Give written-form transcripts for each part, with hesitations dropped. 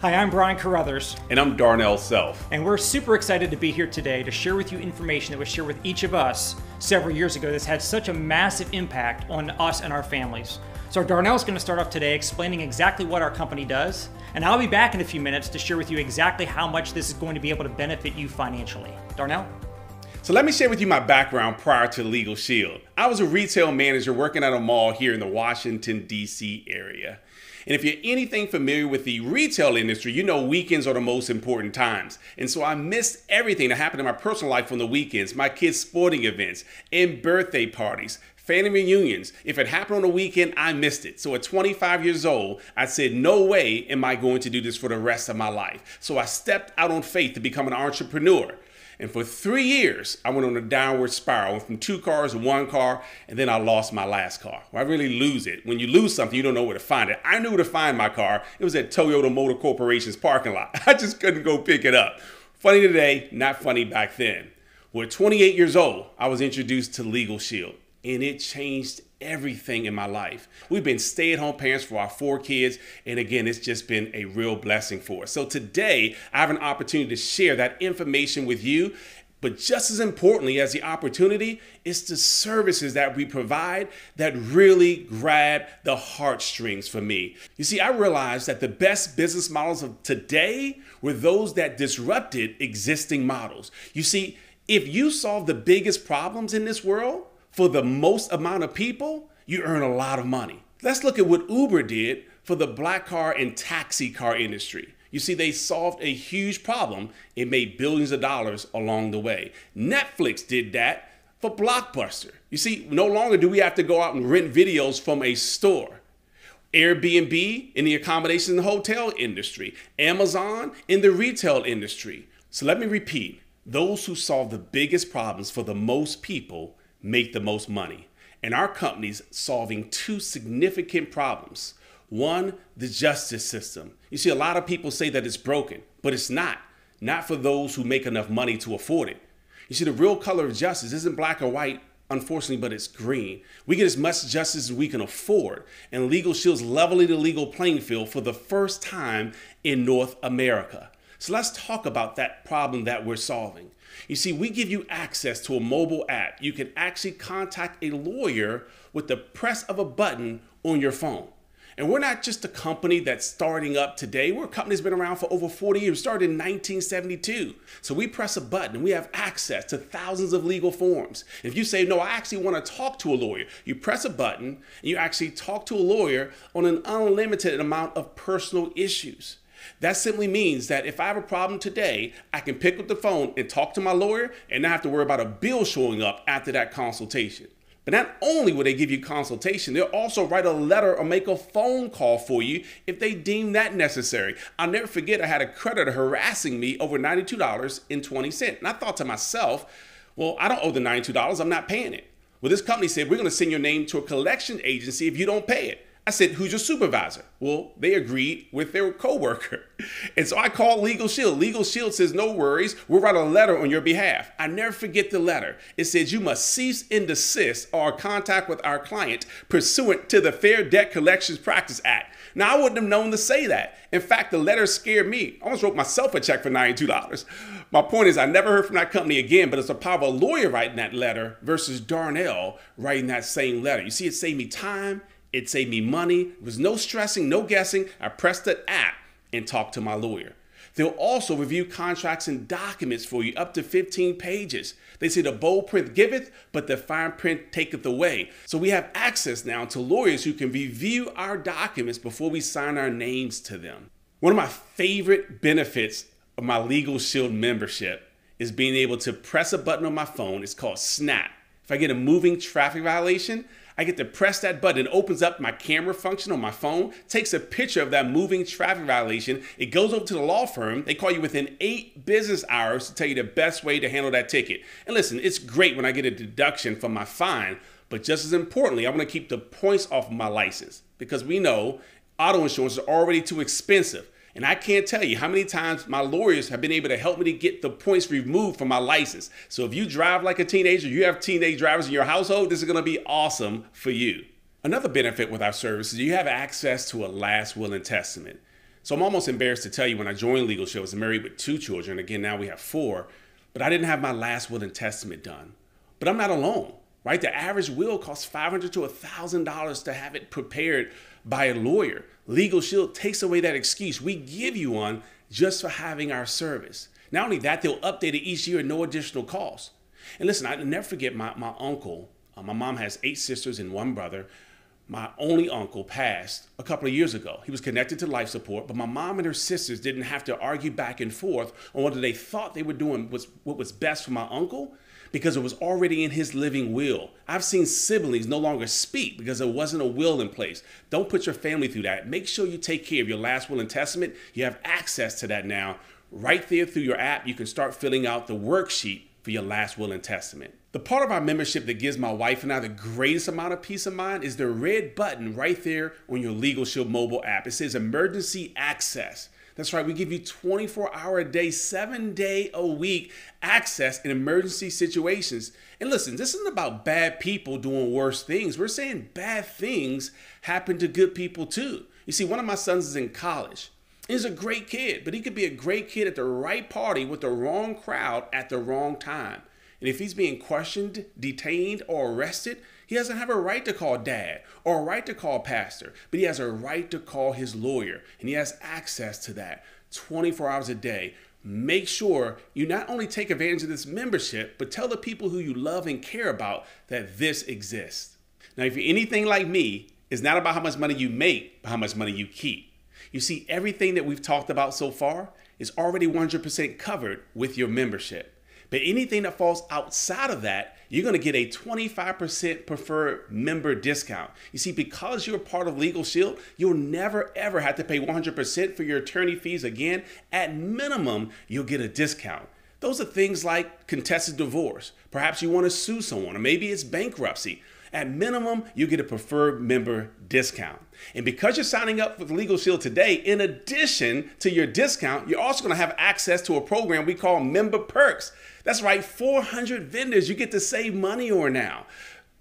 Hi, I'm Brian Carruthers. And I'm Darnell Self. And we're super excited to be here today to share with you information that was shared with each of us several years ago that's had such a massive impact on us and our families. So Darnell's going to start off today explaining exactly what our company does, and I'll be back in a few minutes to share with you exactly how much this is going to be able to benefit you financially. Darnell? So let me share with you my background prior to Legal Shield. I was a retail manager working at a mall here in the Washington, D.C. area. And if you're anything familiar with the retail industry, you know weekends are the most important times. And so I missed everything that happened in my personal life on the weekends, my kids' sporting events and birthday parties, family reunions. If it happened on the weekend, I missed it. So at 25 years old, I said, no way am I going to do this for the rest of my life. So I stepped out on faith to become an entrepreneur. And for 3 years, I went on a downward spiral. I went from 2 cars to 1 car, and then I lost my last car. Well, I really lose it. When you lose something, you don't know where to find it. I knew where to find my car. It was at Toyota Motor Corporation's parking lot. I just couldn't go pick it up. Funny today, not funny back then. Well, at 28 years old, I was introduced to Legal Shield, and it changed everything in my life. We've been stay-at-home parents for our 4 kids, and again, it's just been a real blessing for us. So today, I have an opportunity to share that information with you, but just as importantly as the opportunity, it's the services that we provide that really grab the heartstrings for me. You see, I realized that the best business models of today were those that disrupted existing models. You see, if you solve the biggest problems in this world, for the most amount of people, you earn a lot of money. Let's look at what Uber did for the black car and taxi car industry. You see, they solved a huge problem and made billions of dollars along the way. Netflix did that for Blockbuster. You see, no longer do we have to go out and rent videos from a store. Airbnb in the accommodation and hotel industry. Amazon in the retail industry. So let me repeat, those who solve the biggest problems for the most people make the most money. And our company's solving 2 significant problems. One, the justice system. You see, a lot of people say that it's broken, but it's not. Not for those who make enough money to afford it. You see, the real color of justice isn't black or white, unfortunately, but it's green. We get as much justice as we can afford, and Legal Shield's leveling the legal playing field for the first time in North America. So let's talk about that problem that we're solving. You see, we give you access to a mobile app. You can actually contact a lawyer with the press of a button on your phone. And we're not just a company that's starting up today. We're a company that's been around for over 40 years, started in 1972. So we press a button and we have access to thousands of legal forms. If you say, no, I actually want to talk to a lawyer, you press a button and you actually talk to a lawyer on an unlimited amount of personal issues. That simply means that if I have a problem today, I can pick up the phone and talk to my lawyer and not have to worry about a bill showing up after that consultation. But not only will they give you consultation, they'll also write a letter or make a phone call for you if they deem that necessary. I'll never forget I had a creditor harassing me over $92.20. And I thought to myself, well, I don't owe the $92. I'm not paying it. Well, this company said, we're going to send your name to a collection agency if you don't pay it. I said, who's your supervisor? Well, they agreed with their coworker. And so I called Legal Shield. Legal Shield says, no worries, we'll write a letter on your behalf. I never forget the letter. It says you must cease and desist our contact with our client pursuant to the Fair Debt Collections Practice Act. Now, I wouldn't have known to say that. In fact, the letter scared me. I almost wrote myself a check for $92. My point is I never heard from that company again, but it's the power of a lawyer writing that letter versus Darnell writing that same letter. You see, it saved me time. It saved me money. There was no stressing, no guessing. I pressed the app and talked to my lawyer. They'll also review contracts and documents for you up to 15 pages. They say the bold print giveth, but the fine print taketh away. So we have access now to lawyers who can review our documents before we sign our names to them. One of my favorite benefits of my Legal Shield membership is being able to press a button on my phone. It's called Snap. If I get a moving traffic violation, I get to press that button. It opens up my camera function on my phone, takes a picture of that moving traffic violation. It goes over to the law firm. They call you within 8 business hours to tell you the best way to handle that ticket. And listen, it's great when I get a deduction from my fine, but just as importantly, I want to keep the points off of my license because we know auto insurance is already too expensive. And I can't tell you how many times my lawyers have been able to help me to get the points removed from my license. So if you drive like a teenager, you have teenage drivers in your household, this is going to be awesome for you. Another benefit with our service is you have access to a last will and testament. So I'm almost embarrassed to tell you, when I joined Legal Shield, I was married with 2 children. Again, now we have 4, but I didn't have my last will and testament done. But I'm not alone, right? The average will costs $500 to $1,000 to have it prepared by a lawyer. Legal Shield takes away that excuse. We give you one just for having our service. Not only that, they'll update it each year at no additional cost. And listen, I'll never forget my uncle. My mom has 8 sisters and 1 brother. My only uncle passed a couple of years ago. He was connected to life support, but my mom and her sisters didn't have to argue back and forth on whether they thought they were doing what was best for my uncle, because it was already in his living will. I've seen siblings no longer speak because there wasn't a will in place. Don't put your family through that. Make sure you take care of your last will and testament. You have access to that now. Right there through your app, you can start filling out the worksheet for your last will and testament. The part of our membership that gives my wife and I the greatest amount of peace of mind is the red button right there on your Legal Shield mobile app. It says emergency access. That's right, we give you 24-hour a day, 7-day-a-week access in emergency situations. And listen, this isn't about bad people doing worse things. We're saying bad things happen to good people too. You see, one of my sons is in college. He's a great kid, but he could be a great kid at the right party with the wrong crowd at the wrong time. And if he's being questioned, detained, or arrested, he doesn't have a right to call dad or a right to call pastor, but he has a right to call his lawyer, and he has access to that 24 hours a day. Make sure you not only take advantage of this membership, but tell the people who you love and care about that this exists. Now, if you're anything like me, it's not about how much money you make, but how much money you keep. You see, everything that we've talked about so far is already 100% covered with your membership. But anything that falls outside of that, you're going to get a 25% preferred member discount. You see, because you're part of Legal Shield, you'll never ever have to pay 100% for your attorney fees again. At minimum, you'll get a discount. Those are things like contested divorce. Perhaps you want to sue someone, or maybe it's bankruptcy. At minimum, you get a preferred member discount. And because you're signing up with Legal Shield today, in addition to your discount, you're also going to have access to a program we call Member Perks. That's right, 400 vendors you get to save money on now.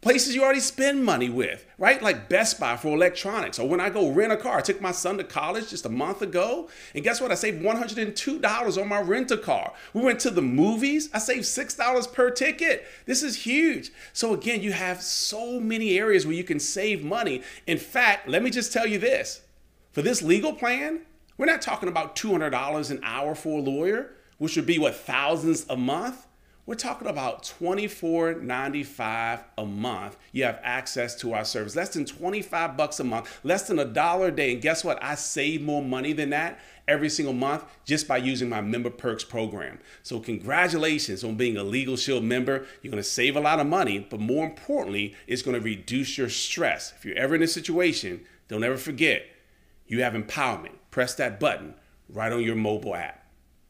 Places you already spend money with, right? Like Best Buy for electronics. Or when I go rent a car, I took my son to college just a month ago. And guess what? I saved $102 on my rent-a car. We went to the movies. I saved $6 per ticket. This is huge. So again, you have so many areas where you can save money. In fact, let me just tell you this. For this legal plan, we're not talking about $200 an hour for a lawyer, which would be what, thousands a month? We're talking about $24.95 a month. You have access to our service. Less than $25 a month, less than $1 a day. And guess what? I save more money than that every single month just by using my Member Perks program. So congratulations on being a Legal Shield member. You're going to save a lot of money, but more importantly, it's going to reduce your stress. If you're ever in a situation, don't ever forget, you have empowerment. Press that button right on your mobile app.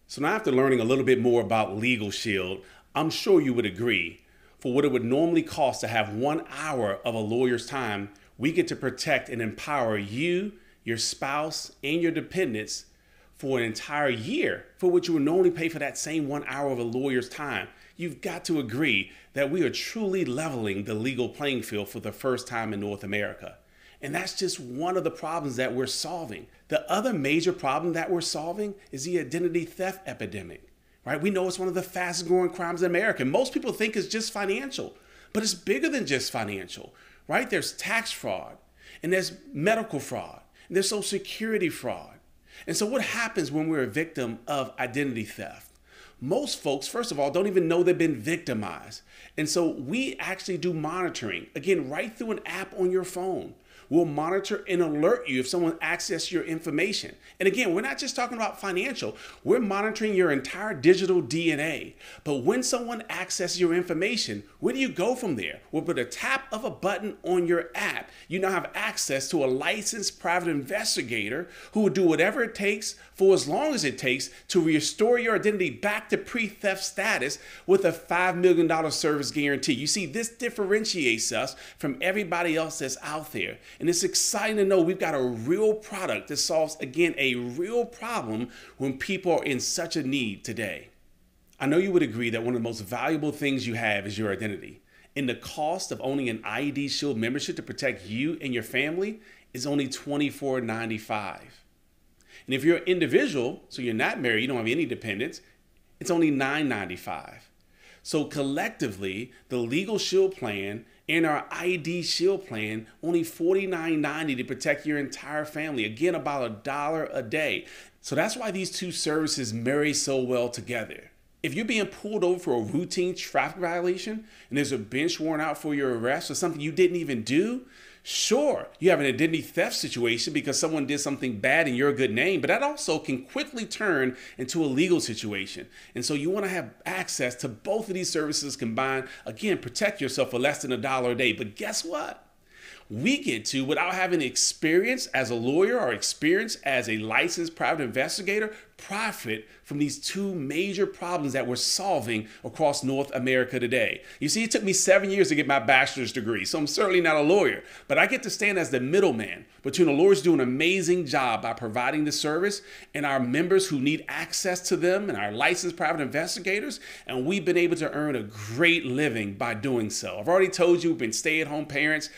So now, after learning a little bit more about Legal Shield, I'm sure you would agree, for what it would normally cost to have 1 hour of a lawyer's time, we get to protect and empower you, your spouse, and your dependents for an entire year, for which you would normally pay for that same 1 hour of a lawyer's time. You've got to agree that we are truly leveling the legal playing field for the first time in North America. And that's just one of the problems that we're solving. The other major problem that we're solving is the identity theft epidemic. Right? We know it's one of the fastest growing crimes in America. Most people think it's just financial, but it's bigger than just financial, right? There's tax fraud, and there's medical fraud, and there's social security fraud. And so what happens when we're a victim of identity theft? Most folks, first of all, don't even know they've been victimized. And so we actually do monitoring, again, right through an app on your phone. We'll monitor and alert you if someone accesses your information. And again, we're not just talking about financial. We're monitoring your entire digital DNA. But when someone accesses your information, where do you go from there? Well, with a tap of a button on your app, you now have access to a licensed private investigator who will do whatever it takes for as long as it takes to restore your identity back to pre-theft status with a $5 million service guarantee. You see, this differentiates us from everybody else that's out there. And it's exciting to know we've got a real product that solves, again, a real problem when people are in such a need today. I know you would agree that one of the most valuable things you have is your identity. And the cost of owning an ID Shield membership to protect you and your family is only $24.95. And if you're an individual, so you're not married, you don't have any dependents, it's only $9.95. So collectively, the Legal Shield plan and our ID Shield plan, only $49.90 to protect your entire family. Again, about $1 a day. So that's why these two services marry so well together. If you're being pulled over for a routine traffic violation and there's a bench warrant out for your arrest for something you didn't even do, sure, you have an identity theft situation because someone did something bad in your good name, but that also can quickly turn into a legal situation. And so you want to have access to both of these services combined. Again, protect yourself for less than $1 a day. But guess what? We get to, without having experience as a lawyer or experience as a licensed private investigator, profit from these two major problems that we're solving across North America today. You see, it took me 7 years to get my bachelor's degree, so I'm certainly not a lawyer, but I get to stand as the middleman between the lawyers doing an amazing job by providing the service and our members who need access to them and our licensed private investigators, and we've been able to earn a great living by doing so. I've already told you we've been stay-at-home parents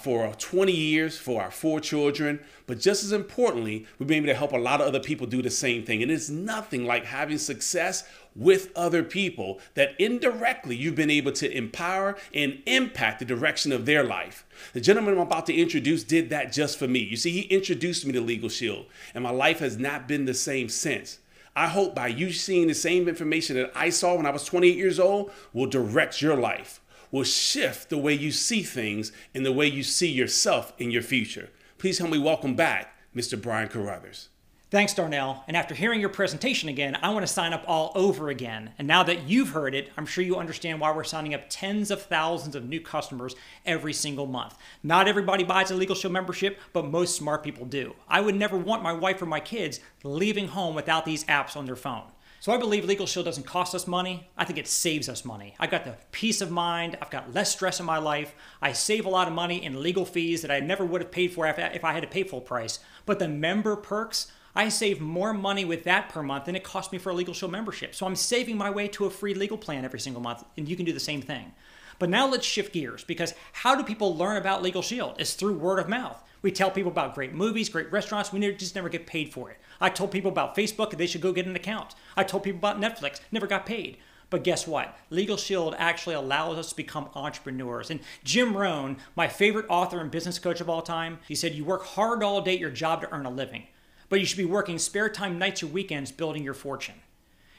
for 20 years for our 4 children. But just as importantly, we've been able to help a lot of other people do the same thing. And it's nothing like having success with other people that indirectly you've been able to empower and impact the direction of their life. The gentleman I'm about to introduce did that just for me. You see, he introduced me to Legal Shield, and my life has not been the same since. I hope by you seeing the same information that I saw when I was 28 years old will direct your life, will shift the way you see things and the way you see yourself in your future. Please help me welcome back Mr. Brian Carruthers. Thanks, Darnell. And after hearing your presentation again, I want to sign up all over again. And now that you've heard it, I'm sure you understand why we're signing up tens of thousands of new customers every single month. Not everybody buys a Legal Shield membership, but most smart people do. I would never want my wife or my kids leaving home without these apps on their phone. So I believe Legal Shield doesn't cost us money. I think it saves us money. I've got the peace of mind. I've got less stress in my life. I save a lot of money in legal fees that I never would have paid for if I had to pay full price. But the member perks, I save more money with that per month than it cost me for a Legal Shield membership. So I'm saving my way to a free legal plan every single month, and you can do the same thing. But now let's shift gears, because how do people learn about Legal Shield? It's through word of mouth. We tell people about great movies, great restaurants. We just never get paid for it. I told people about Facebook they should go get an account. I told people about Netflix, never got paid. But guess what? Legal Shield actually allows us to become entrepreneurs. And Jim Rohn, my favorite author and business coach of all time, he said, you work hard all day at your job to earn a living, but you should be working spare time nights or weekends building your fortune.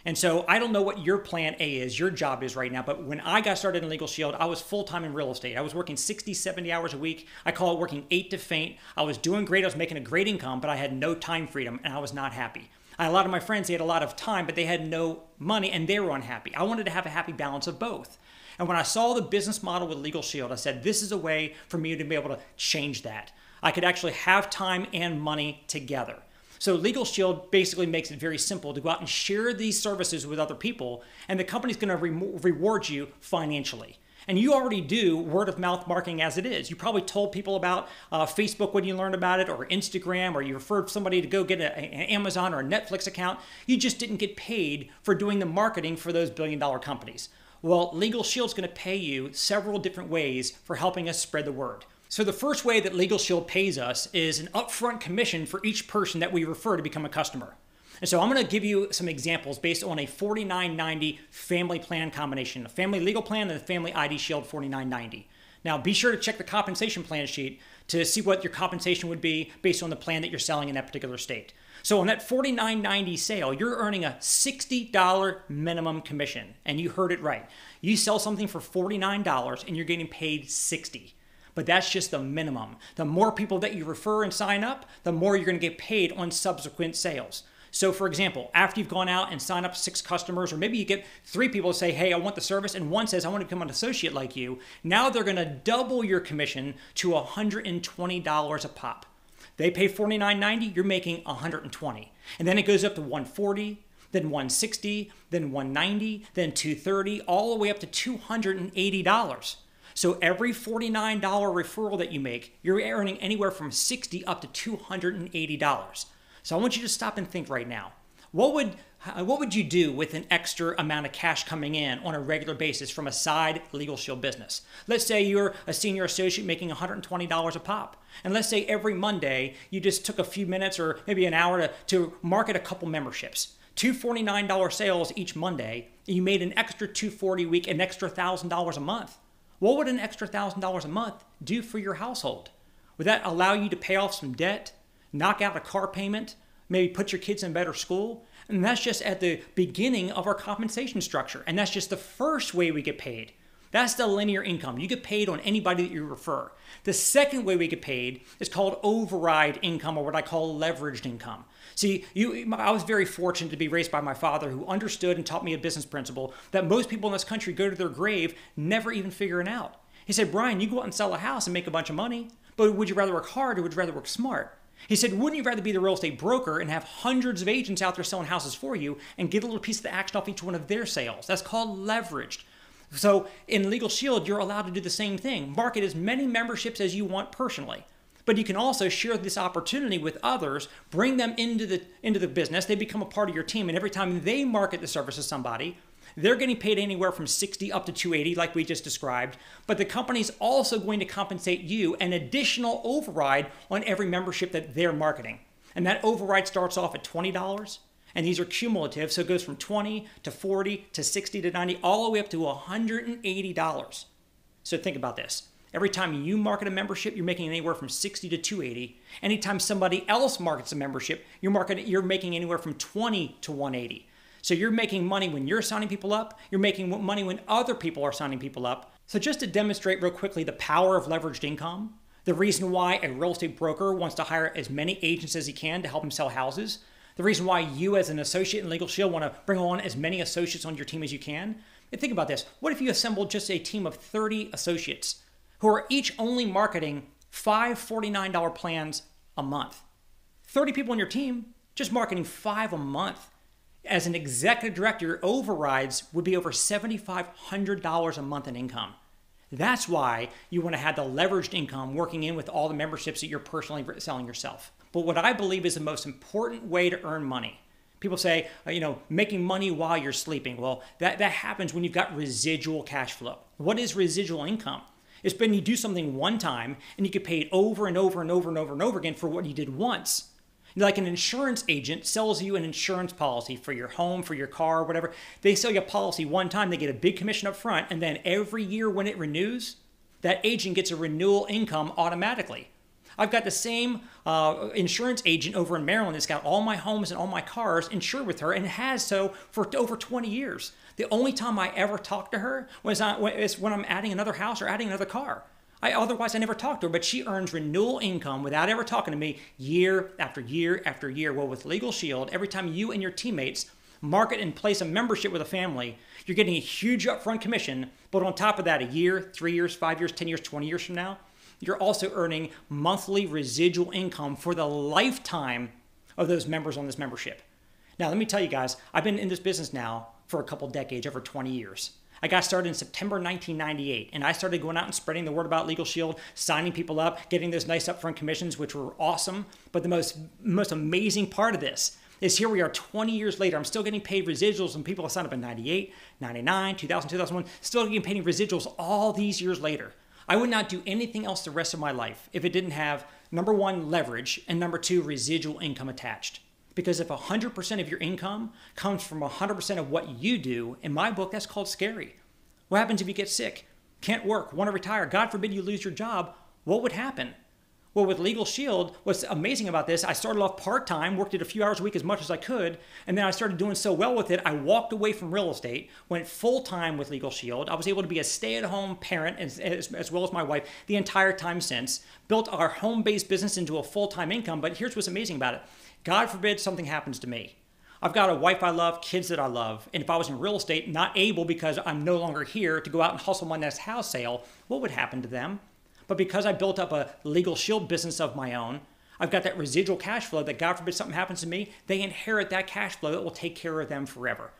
And so I don't know what your plan A is, your job is right now, but when I got started in Legal Shield, I was full-time in real estate. I was working 60, 70 hours a week. I call it working 8 to faint. I was doing great. I was making a great income, but I had no time freedom, and I was not happy. A lot of my friends, they had a lot of time, but they had no money, and they were unhappy. I wanted to have a happy balance of both. And when I saw the business model with Legal Shield, I said, this is a way for me to be able to change that. I could actually have time and money together. So Legal Shield basically makes it very simple to go out and share these services with other people, and the company's going to reward you financially. And you already do word of mouth marketing as it is. You probably told people about Facebook when you learned about it, or Instagram, or you referred somebody to go get an Amazon or a Netflix account. You just didn't get paid for doing the marketing for those billion-dollar companies. Well, Legal Shield's going to pay you several different ways for helping us spread the word. So the first way that Legal Shield pays us is an upfront commission for each person that we refer to become a customer. And so I'm going to give you some examples based on a $49.90 family plan combination, a family legal plan and a family ID Shield $49.90. Now be sure to check the compensation plan sheet to see what your compensation would be based on the plan that you're selling in that particular state. So on that $49.90 sale, you're earning a $60 minimum commission. And you heard it right. You sell something for $49 and you're getting paid $60. But that's just the minimum. The more people that you refer and sign up, the more you're going to get paid on subsequent sales. So for example, after you've gone out and signed up 6 customers, or maybe you get 3 people say, hey, I want the service, and one says, I want to become an associate like you, now they're going to double your commission to $120 a pop. They pay $49.90, you're making $120. And then it goes up to $140, then $160, then $190, then $230, all the way up to $280. So every $49 referral that you make, you're earning anywhere from $60 up to $280. So I want you to stop and think right now. What would you do with an extra amount of cash coming in on a regular basis from a side Legal Shield business? Let's say you're a senior associate making $120 a pop. And let's say every Monday you just took a few minutes or maybe an hour to market a couple memberships. $249 sales each Monday, and you made an extra $240 a week, an extra $1,000 a month. What would an extra $1,000 a month do for your household? Would that allow you to pay off some debt, knock out a car payment, maybe put your kids in better school? And that's just at the beginning of our compensation structure. And that's just the first way we get paid. That's the linear income. You get paid on anybody that you refer. The second way we get paid is called override income, or what I call leveraged income. See, I was very fortunate to be raised by my father, who understood and taught me a business principle that most people in this country go to their grave never even figuring out. He said, Brian, you go out and sell a house and make a bunch of money, but would you rather work hard or would you rather work smart? He said, wouldn't you rather be the real estate broker and have hundreds of agents out there selling houses for you and get a little piece of the action off each one of their sales? That's called leveraged. So in Legal Shield, you're allowed to do the same thing. Market as many memberships as you want personally. But you can also share this opportunity with others, bring them into the business. They become a part of your team. And every time they market the service to somebody, they're getting paid anywhere from $60 up to $280, like we just described. But the company's also going to compensate you an additional override on every membership that they're marketing. And that override starts off at $20. And these are cumulative, so it goes from $20 to $40 to $60 to $90, all the way up to $180. So think about this. Every time you market a membership, you're making anywhere from $60 to $280. Anytime somebody else markets a membership, you're making anywhere from $20 to $180. So you're making money when you're signing people up. You're making money when other people are signing people up. So just to demonstrate real quickly the power of leveraged income, the reason why a real estate broker wants to hire as many agents as he can to help him sell houses, the reason why you as an associate in Legal Shield want to bring on as many associates on your team as you can. And think about this. What if you assembled just a team of 30 associates who are each only marketing 5 $49 plans a month? 30 people on your team, just marketing 5 a month. As an executive director, your overrides would be over $7,500 a month in income. That's why you want to have the leveraged income working in with all the memberships that you're personally selling yourself. But what I believe is the most important way to earn money. People say, making money while you're sleeping. Well, that happens when you've got residual cash flow. What is residual income? It's when you do something one time and you get paid over and over and over and over and over again for what you did once. Like an insurance agent sells you an insurance policy for your home, for your car, whatever. They sell you a policy one time, they get a big commission up front, and then every year when it renews, that agent gets a renewal income automatically. I've got the same insurance agent over in Maryland that's got all my homes and all my cars insured with her and has so for over 20 years. The only time I ever talked to her is when I'm adding another house or adding another car. Otherwise, I never talked to her, but she earns renewal income without ever talking to me year after year after year. Well, with Legal Shield, every time you and your teammates market and place a membership with a family, you're getting a huge upfront commission, but on top of that, a year, 3 years, 5 years, 10 years, 20 years from now, you're also earning monthly residual income for the lifetime of those members on this membership. Now, let me tell you guys, I've been in this business now for a couple decades, over 20 years. I got started in September 1998, and I started going out and spreading the word about Legal Shield, signing people up, getting those nice upfront commissions, which were awesome. But the most amazing part of this is here we are 20 years later. I'm still getting paid residuals, and people have signed up in 98, 99, 2000, 2001, still getting paid residuals all these years later. I would not do anything else the rest of my life if it didn't have, number one, leverage, and number two, residual income attached. Because if 100% of your income comes from 100% of what you do, in my book, that's called scary. What happens if you get sick, can't work, want to retire, God forbid you lose your job? What would happen? Well, with Legal Shield, what's amazing about this, I started off part-time, worked it a few hours a week as much as I could, and then I started doing so well with it, I walked away from real estate, went full-time with Legal Shield. I was able to be a stay-at-home parent as well as my wife the entire time since, built our home-based business into a full-time income, but here's what's amazing about it. God forbid something happens to me. I've got a wife I love, kids that I love, and if I was in real estate, not able because I'm no longer here to go out and hustle my next house sale, what would happen to them? But because I built up a Legal Shield business of my own, I've got that residual cash flow that God forbid something happens to me, they inherit that cash flow that will take care of them forever.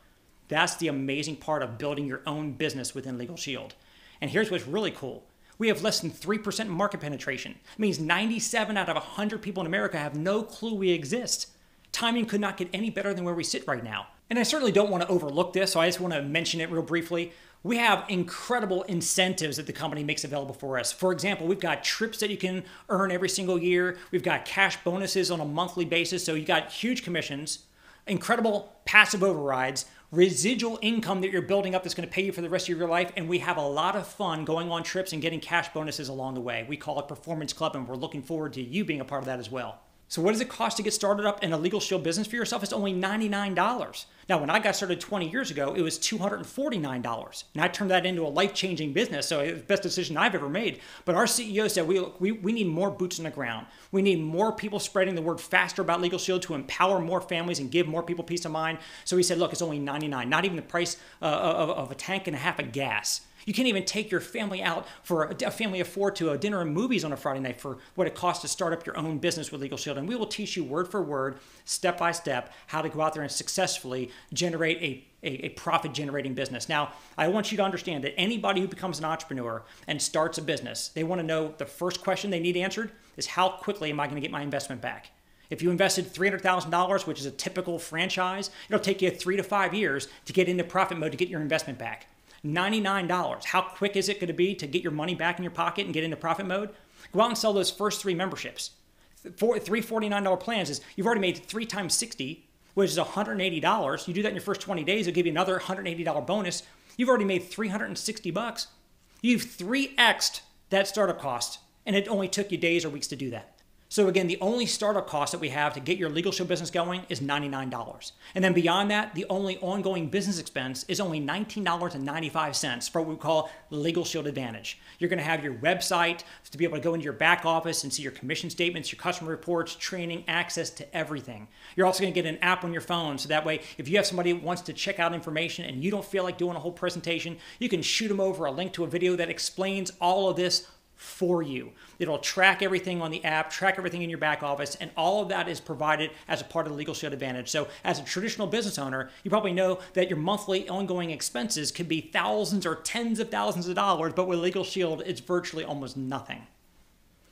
That's the amazing part of building your own business within Legal Shield. And here's what's really cool. We have less than 3% market penetration. It means 97 out of 100 people in America have no clue we exist. Timing could not get any better than where we sit right now. And I certainly don't want to overlook this, so I just want to mention it real briefly. We have incredible incentives that the company makes available for us. For example, we've got trips that you can earn every single year. We've got cash bonuses on a monthly basis, so you got huge commissions, incredible passive overrides, residual income that you're building up that's going to pay you for the rest of your life, and we have a lot of fun going on trips and getting cash bonuses along the way. We call it Performance Club, and we're looking forward to you being a part of that as well. So what does it cost to get started up in a Legal Shield business for yourself? It's only $99. Now, when I got started 20 years ago, it was $249. And I turned that into a life-changing business, so it was the best decision I've ever made. But our CEO said we need more boots on the ground. We need more people spreading the word faster about Legal Shield to empower more families and give more people peace of mind. So he said, look, it's only $99, not even the price of a tank and a half of gas. You can't even take your family out for a family of four to a dinner and movies on a Friday night for what it costs to start up your own business with Legal Shield. And we will teach you word for word, step by step, how to go out there and successfully generate a profit-generating business. Now, I want you to understand that anybody who becomes an entrepreneur and starts a business, they want to know the first question they need answered is how quickly am I going to get my investment back? If you invested $300,000, which is a typical franchise, it'll take you 3 to 5 years to get into profit mode to get your investment back. $99. How quick is it going to be to get your money back in your pocket and get into profit mode? Go out and sell those first 3 memberships. Three $49 plans is you've already made 3 times 60, which is $180. You do that in your first 20 days, it'll give you another $180 bonus. You've already made $360. You've 3x'd that startup cost, and it only took you days or weeks to do that. So again, the only startup cost that we have to get your Legal Shield business going is $99. And then beyond that, the only ongoing business expense is only $19.95 for what we call Legal Shield Advantage. You're going to have your website to be able to go into your back office and see your commission statements, your customer reports, training, access to everything. You're also going to get an app on your phone, so that way if you have somebody who wants to check out information and you don't feel like doing a whole presentation, you can shoot them over a link to a video that explains all of this for you. It'll track everything on the app, track everything in your back office, and all of that is provided as a part of the Legal Shield Advantage. So as a traditional business owner, you probably know that your monthly ongoing expenses could be thousands or tens of thousands of dollars, but with Legal Shield, it's virtually almost nothing.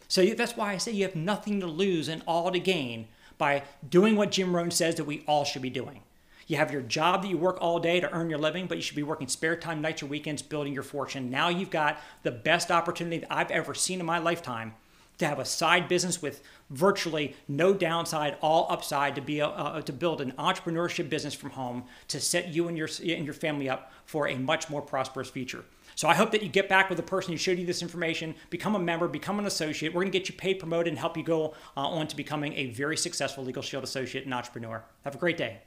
So that's why I say you have nothing to lose and all to gain by doing what Jim Rohn says that we all should be doing. You have your job that you work all day to earn your living, but you should be working spare time, nights or weekends, building your fortune. Now you've got the best opportunity that I've ever seen in my lifetime to have a side business with virtually no downside, all upside, to be to build an entrepreneurship business from home to set you and your family up for a much more prosperous future. So I hope that you get back with the person who showed you this information, become a member, become an associate. We're going to get you paid, promoted, and help you go on to becoming a very successful Legal Shield associate and entrepreneur. Have a great day.